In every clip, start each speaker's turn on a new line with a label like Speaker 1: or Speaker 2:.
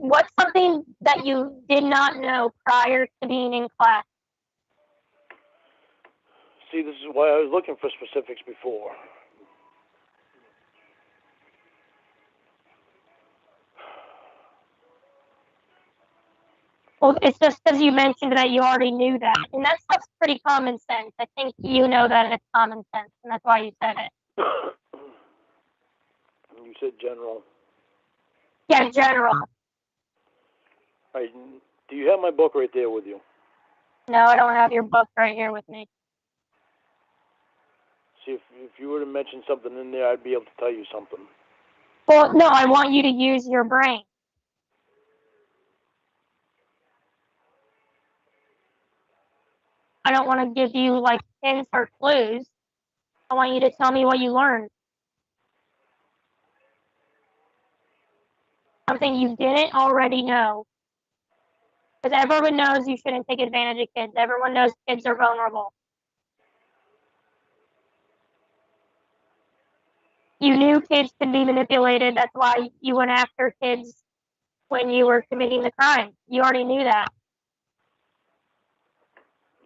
Speaker 1: what's something that you did not know prior to being in class?
Speaker 2: See, this is why I was looking for specifics before.
Speaker 1: Well, it's just because you mentioned that you already knew that. And that stuff's pretty common sense. I think you know that it's common sense, and that's why you said it.
Speaker 2: You said general.
Speaker 1: Yeah, general.
Speaker 2: All right, do you have my book right there with you?
Speaker 1: No, I don't have your book right here with me.
Speaker 2: See, if you were to mention something in there, I'd be able to tell you something.
Speaker 1: Well, no, I want you to use your brain. I don't want to give you like hints or clues. I want you to tell me what you learned. Something you didn't already know. Because everyone knows you shouldn't take advantage of kids. Everyone knows kids are vulnerable. You knew kids could be manipulated. That's why you went after kids when you were committing the crime. You already knew that.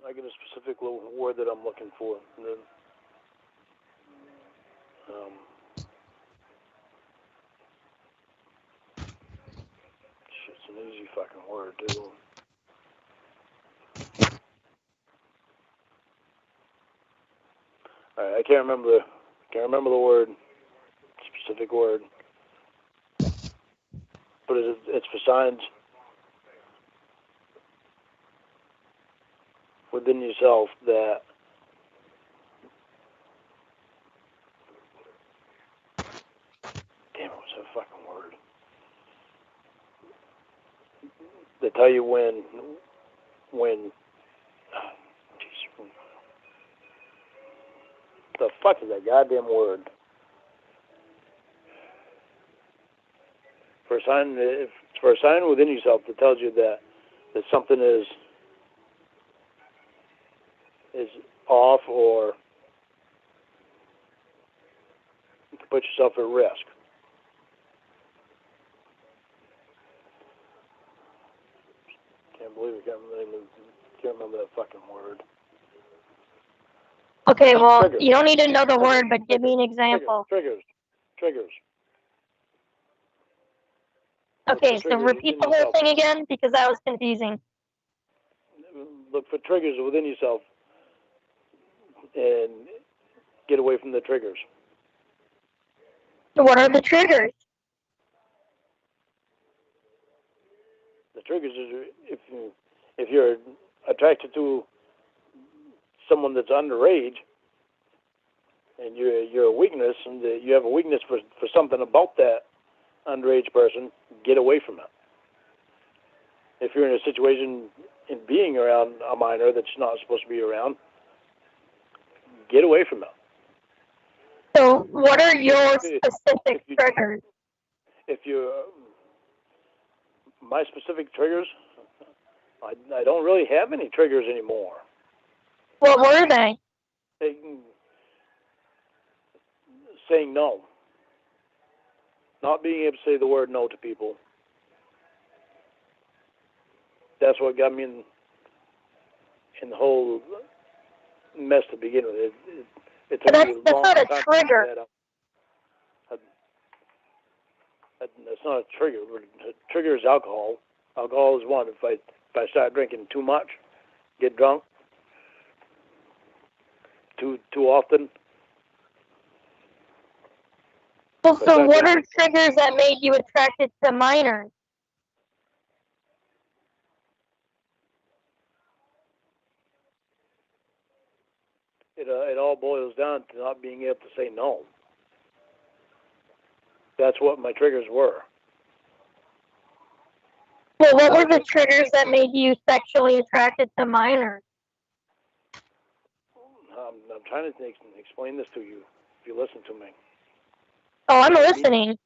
Speaker 2: I get a specific little word that I'm looking for. And then, it's an easy fucking word, too. All right, I can't remember the word, specific word, but it's for signs within yourself that damn it, what's that fucking word? They tell you when the fuck is that goddamn word? For a sign within yourself that tells you that something is off or to put yourself at risk. Can't believe I can't remember that fucking word.
Speaker 1: Okay, well,
Speaker 2: Triggers.
Speaker 1: You don't need to know the word, but give me an example.
Speaker 2: Triggers.
Speaker 1: Okay, so repeat the whole thing again, because that was confusing.
Speaker 2: Look for triggers within yourself and get away from the triggers.
Speaker 1: What are the triggers?
Speaker 2: The triggers is if you're attracted to someone that's underage and you're a weakness and you have a weakness for something about that underage person, get away from it. If you're in a situation in being around a minor that you're not supposed to be around, get away from it.
Speaker 1: So what are your specific triggers?
Speaker 2: My specific triggers, I don't really have any triggers anymore.
Speaker 1: What were they?
Speaker 2: Saying no. Not being able to say the word no to people. That's what got me in the whole mess to begin with. It took me a long time.
Speaker 1: That's not a trigger.
Speaker 2: That's not a trigger. A trigger is alcohol. Alcohol is one. If I start drinking too much, get drunk too often.
Speaker 1: Well, so what are triggers that made you attracted to minors?
Speaker 2: It all boils down to not being able to say no. That's what my triggers were.
Speaker 1: Well, what were the triggers that made you sexually attracted to minors?
Speaker 2: I'm trying to explain this to you, if you listen to me.
Speaker 1: Oh, I'm listening.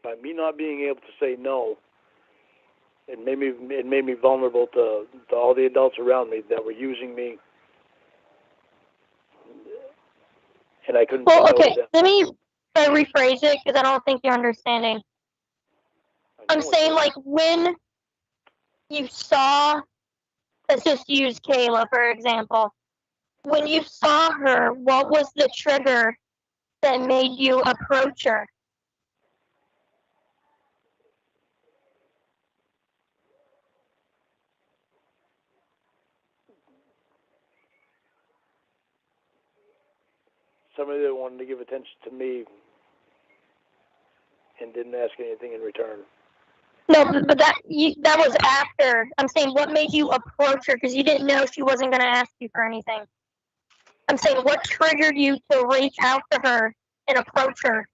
Speaker 2: By me not being able to say no, it made me vulnerable to all the adults around me that were using me, and I couldn't.
Speaker 1: Well, okay, let me rephrase it because I don't think you're understanding. I'm saying, like, when you saw, let's just use Kayla, for example. When you saw her, what was the trigger that made you approach her?
Speaker 2: Somebody that wanted to give attention to me and didn't ask anything in return.
Speaker 1: No, but that was after. I'm saying, what made you approach her? Because you didn't know she wasn't going to ask you for anything. I'm saying, what triggered you to reach out to her and approach her?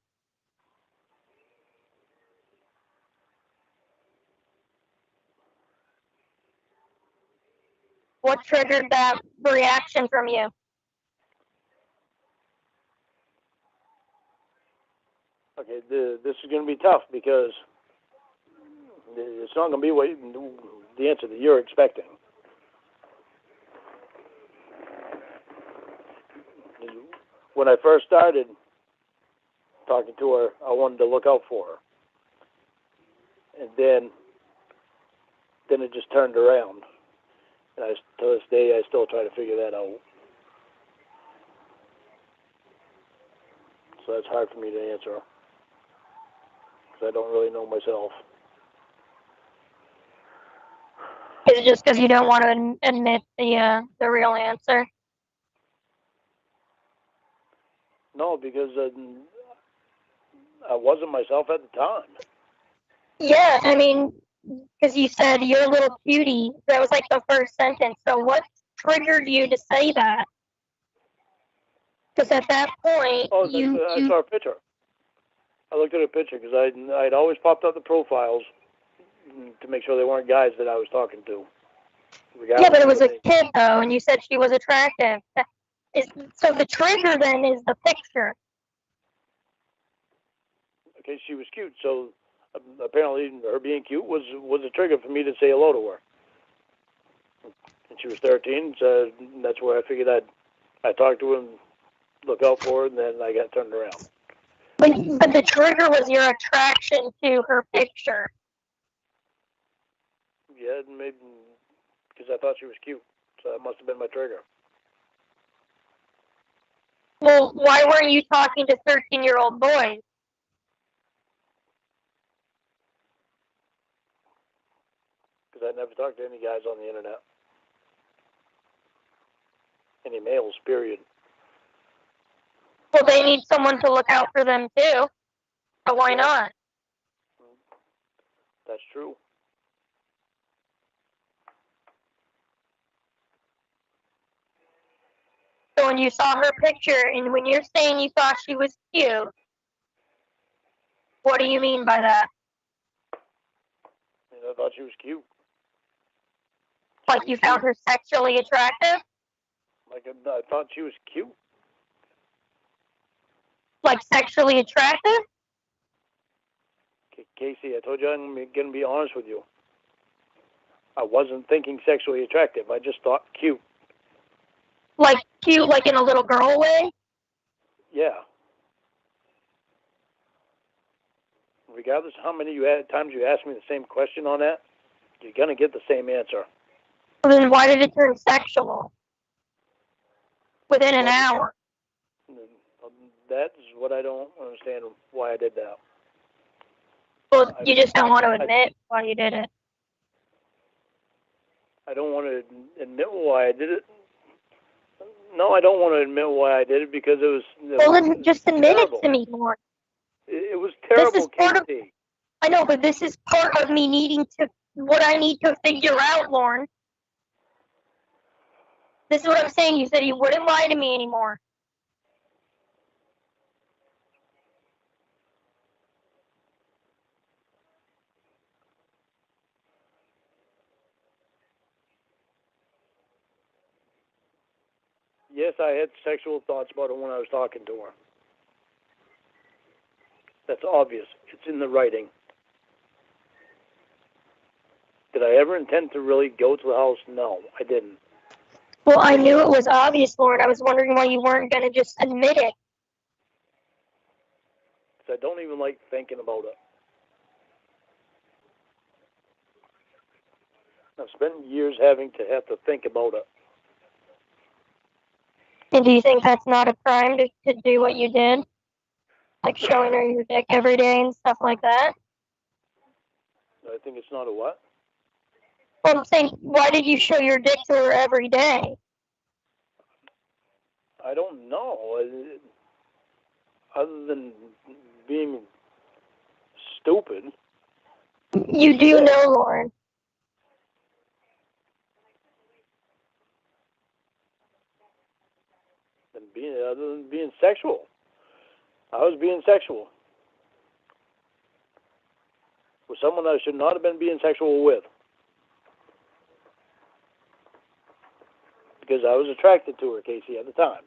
Speaker 1: What triggered that reaction from you?
Speaker 2: Okay, this is going to be tough because it's not going to be what the answer that you're expecting. When I first started talking to her, I wanted to look out for her. And then it just turned around. And to this day, I still try to figure that out. So that's hard for me to answer. Because I don't really know myself.
Speaker 1: Is it just because you don't want to admit the real answer?
Speaker 2: No, because I wasn't myself at the time.
Speaker 1: Yeah, I mean, because you said you're a little cutie. That was like the first sentence. So what triggered you to say that? Because at that point,
Speaker 2: I saw a picture. I looked at a picture because I'd always popped up the profiles to make sure they weren't guys that I was talking to.
Speaker 1: Yeah, but it was a kid, though, and you said she was attractive. So the trigger then is the picture.
Speaker 2: Okay, she was cute, so apparently her being cute was a trigger for me to say hello to her. And she was 13, so that's where I figured I'd talk to her and look out for her, and then I got turned around.
Speaker 1: But the trigger was your attraction to her picture.
Speaker 2: Yeah, maybe because I thought she was cute, so that must have been my trigger.
Speaker 1: Well, why weren't you talking to 13-year-old boys?
Speaker 2: Because I never talked to any guys on the internet. Any males, period.
Speaker 1: Well, they need someone to look out for them, too. So why not?
Speaker 2: That's true.
Speaker 1: So when you saw her picture, and when you're saying you thought she was cute, what do you mean by that?
Speaker 2: And I thought she was cute.
Speaker 1: Like you found her sexually attractive?
Speaker 2: Like I thought she was cute.
Speaker 1: Like sexually attractive?
Speaker 2: Casey, I told you I'm going to be honest with you. I wasn't thinking sexually attractive. I just thought cute.
Speaker 1: Like cute, like in a little girl way?
Speaker 2: Yeah. Regardless of how many times you ask me the same question on that, you're going to get the same answer.
Speaker 1: Well, then why did it turn sexual? Within an hour.
Speaker 2: That's what I don't understand why I did that.
Speaker 1: Well, you just don't want to admit why you did it.
Speaker 2: I don't want to admit why I did it. No, I don't want to admit why I did it because it was.
Speaker 1: Well, then just admit it to me more.
Speaker 2: It was terrible, Casey.
Speaker 1: I know, but this is part of me needing to, what I need to figure out, Lauren. This is what I'm saying. You said you wouldn't lie to me anymore.
Speaker 2: Yes, I had sexual thoughts about her when I was talking to her. That's obvious. It's in the writing. Did I ever intend to really go to the house? No, I didn't.
Speaker 1: Well, I knew it was obvious, Lauren. I was wondering why you weren't going to just admit it.
Speaker 2: Because I don't even like thinking about it. I've spent years having to think about it.
Speaker 1: And do you think that's not a crime to do what you did? Like showing her your dick every day and stuff like that?
Speaker 2: I think it's not a what?
Speaker 1: Well, I'm saying, why did you show your dick to her every day?
Speaker 2: I don't know. Other than being stupid.
Speaker 1: You do know, Lauren.
Speaker 2: Other than being sexual. I was being sexual. With someone I should not have been being sexual with. Because I was attracted to her, Casey, at the time.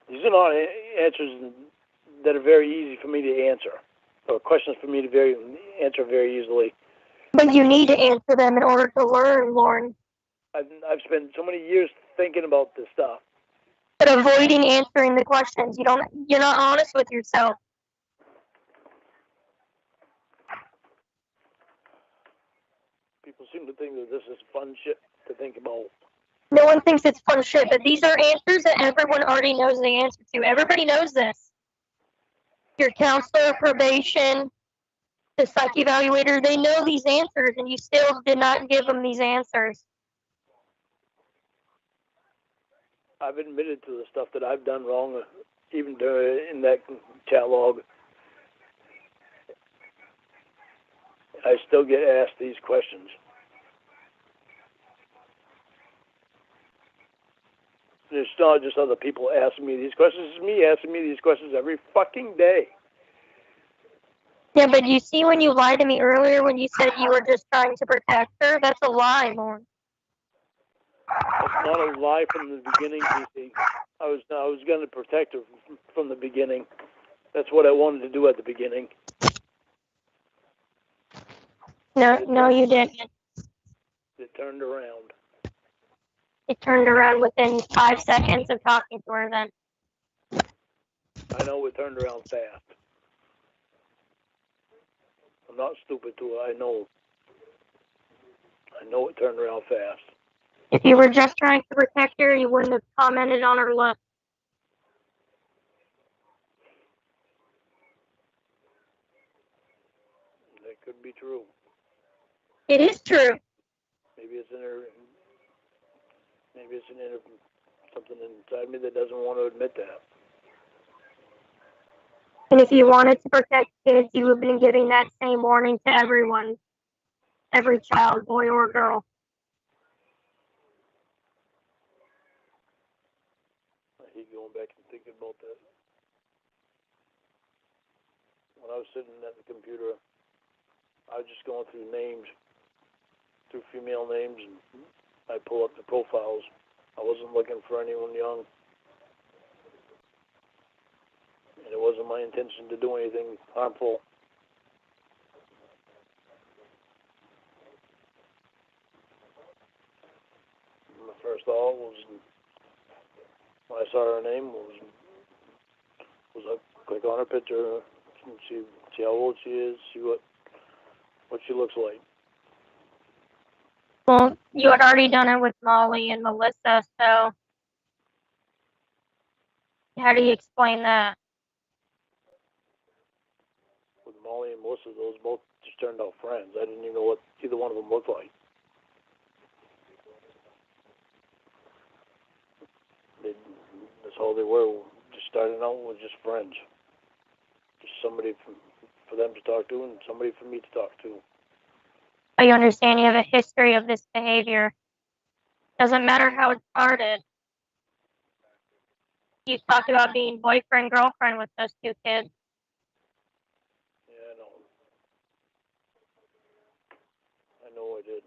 Speaker 2: These are not answers that are very easy for me to answer, or questions for me to answer very easily.
Speaker 1: But you need to answer them in order to learn, Lauren.
Speaker 2: I've spent so many years thinking about this stuff.
Speaker 1: But avoiding answering the questions, you're not honest with yourself.
Speaker 2: People seem to think that this is fun shit to think about.
Speaker 1: No one thinks it's fun shit, but these are answers that everyone already knows the answer to. Everybody knows this. Your counselor, probation, the psych evaluator, they know these answers, and you still did not give them these answers.
Speaker 2: I've admitted to the stuff that I've done wrong, even in that chat log. I still get asked these questions. It's not just other people asking me these questions. It's me asking me these questions every fucking day.
Speaker 1: Yeah, but you see when you lied to me earlier when you said you were just trying to protect her? That's a lie, Lauren.
Speaker 2: That's not a lie from the beginning, DC. I was going to protect her from the beginning. That's what I wanted to do at the beginning.
Speaker 1: No, you didn't.
Speaker 2: It turned around.
Speaker 1: It turned around within 5 seconds of talking to her then.
Speaker 2: I know it turned around fast. I'm not stupid to it. I know it turned around fast.
Speaker 1: If you were just trying to protect her, you wouldn't have commented on her look.
Speaker 2: That could be true.
Speaker 1: It is true.
Speaker 2: Maybe it's something inside me that doesn't want to admit that.
Speaker 1: And if you wanted to protect kids, you would have been giving that same warning to everyone. Every child, boy or girl.
Speaker 2: I hate going back and thinking about that. When I was sitting at the computer, I was just going through names, through female names, and I pull up the profiles. I wasn't looking for anyone young. And it wasn't my intention to do anything harmful. My first thought was, when I saw her name, was I click on her picture and see how old she is, see what she looks like.
Speaker 1: Well, you had already done it with Molly and Melissa, so how do you explain that?
Speaker 2: With Molly and Melissa, those both just turned out friends. I didn't even know what either one of them looked like. That's all they were, just starting out with just friends. Just somebody for them to talk to and somebody for me to talk to.
Speaker 1: You understand you have a history of this behavior. Doesn't matter how it started. You talked about being boyfriend, girlfriend with those two kids.
Speaker 2: Yeah, I know I did.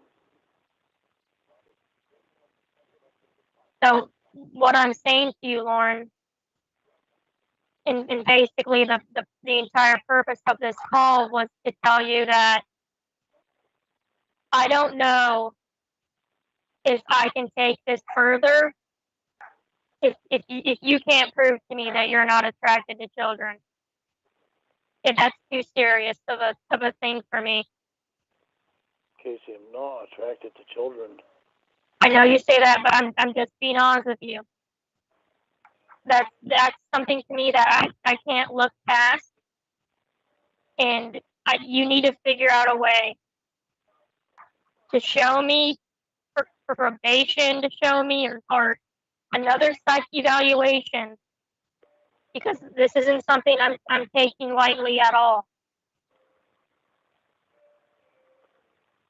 Speaker 1: So what I'm saying to you, Lauren, and basically the entire purpose of this call was to tell you that I don't know if I can take this further if you can't prove to me that you're not attracted to children. If that's too serious of a thing for me.
Speaker 2: Casey, I'm not attracted to children.
Speaker 1: I know you say that, but I'm just being honest with you. That's something to me that I can't look past, and you need to figure out a way to show me for probation, to show me or another psych evaluation, because this isn't something I'm taking lightly at all.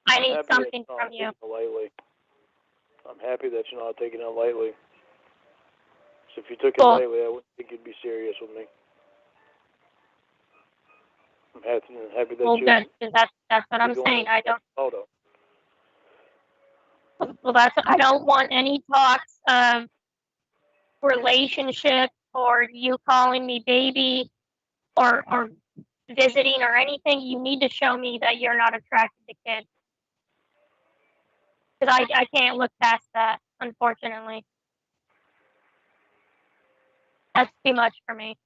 Speaker 1: I need something from you.
Speaker 2: I'm happy that you're not taking it lightly. So if you took it lightly, I wouldn't think you'd be serious with me. I'm happy that you.
Speaker 1: Well, that's what I'm saying. I don't.
Speaker 2: Photo.
Speaker 1: Well, I don't want any talks of relationship or you calling me baby or visiting or anything. You need to show me that you're not attracted to kids. Because I can't look past that, unfortunately. That's too much for me.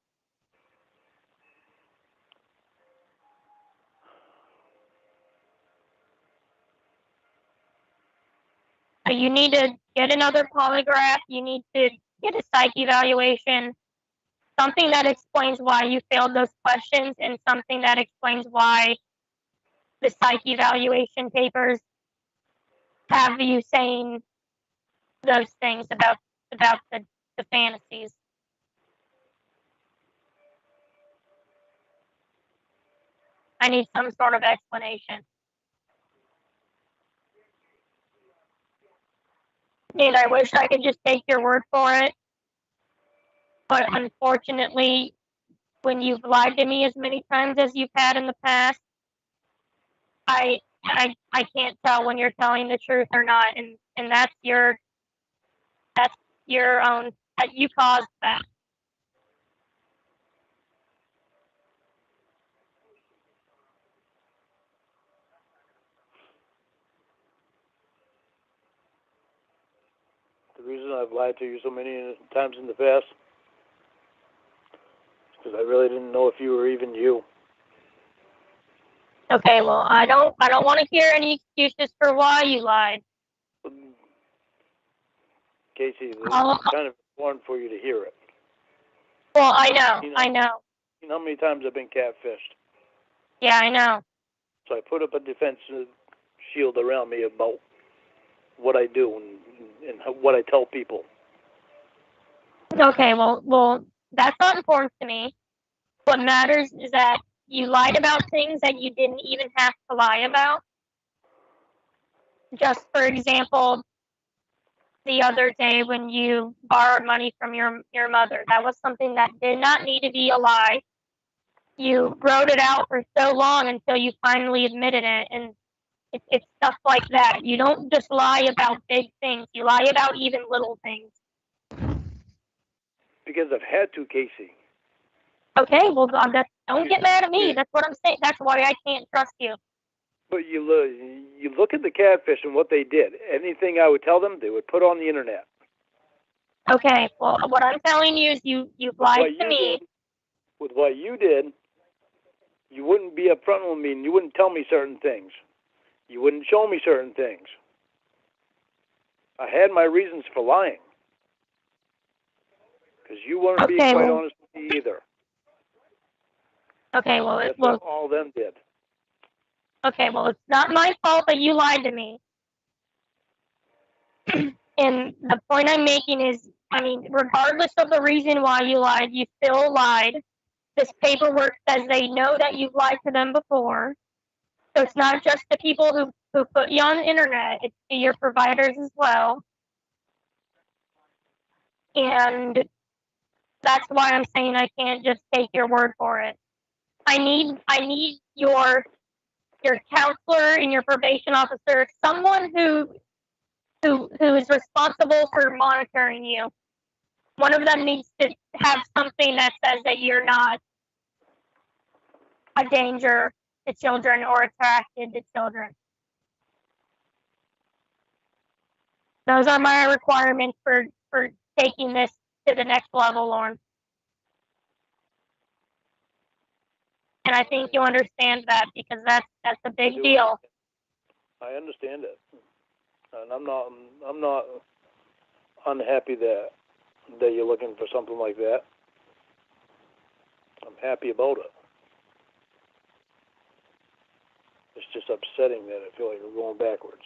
Speaker 1: You need to get another polygraph. You need to get a psych evaluation. Something that explains why you failed those questions and something that explains why the psych evaluation papers have you saying those things about the fantasies. I need some sort of explanation. And I wish I could just take your word for it. But unfortunately, when you've lied to me as many times as you've had in the past, I can't tell when you're telling the truth or not, and that's your own. You caused that.
Speaker 2: The reason I've lied to you so many times in the past is because I really didn't know if you were even you.
Speaker 1: Okay, well, I don't want to hear any excuses for why you lied.
Speaker 2: Casey, it's kind of important for you to hear it.
Speaker 1: Well, I know.
Speaker 2: You know how many times I've been catfished?
Speaker 1: Yeah, I know.
Speaker 2: So I put up a defensive shield around me about what I do and what I tell people.
Speaker 1: Okay, well, that's not important to me. What matters is that you lied about things that you didn't even have to lie about. Just for example, the other day when you borrowed money from your mother, that was something that did not need to be a lie. You wrote it out for so long until you finally admitted it, and it's stuff like that. You don't just lie about big things. You lie about even little things.
Speaker 2: Because I've had to, Casey.
Speaker 1: Okay, well, don't get mad at me. That's what I'm saying. That's why I can't trust you.
Speaker 2: But you look at the catfish and what they did. Anything I would tell them, they would put on the internet.
Speaker 1: Okay, well, what I'm telling you is you've lied to me.
Speaker 2: With what you did, you wouldn't be upfront with me and you wouldn't tell me certain things. You wouldn't show me certain things. I had my reasons for lying. Because you weren't being quite honest with me either.
Speaker 1: Okay, well,
Speaker 2: that's what all of them did.
Speaker 1: Okay, well, it's not my fault that you lied to me. And the point I'm making is, I mean, regardless of the reason why you lied, you still lied. This paperwork says they know that you've lied to them before. So it's not just the people who put you on the internet, it's to your providers as well. And that's why I'm saying I can't just take your word for it. I need your counselor and your probation officer, someone who is responsible for monitoring you. One of them needs to have something that says that you're not a danger to children or attracted to children. Those are my requirements for taking this to the next level, Lauren. And I think you understand that because that's a big deal.
Speaker 2: I understand it, and I'm not unhappy that you're looking for something like that. I'm happy about it. It's just upsetting that I feel like we're going backwards.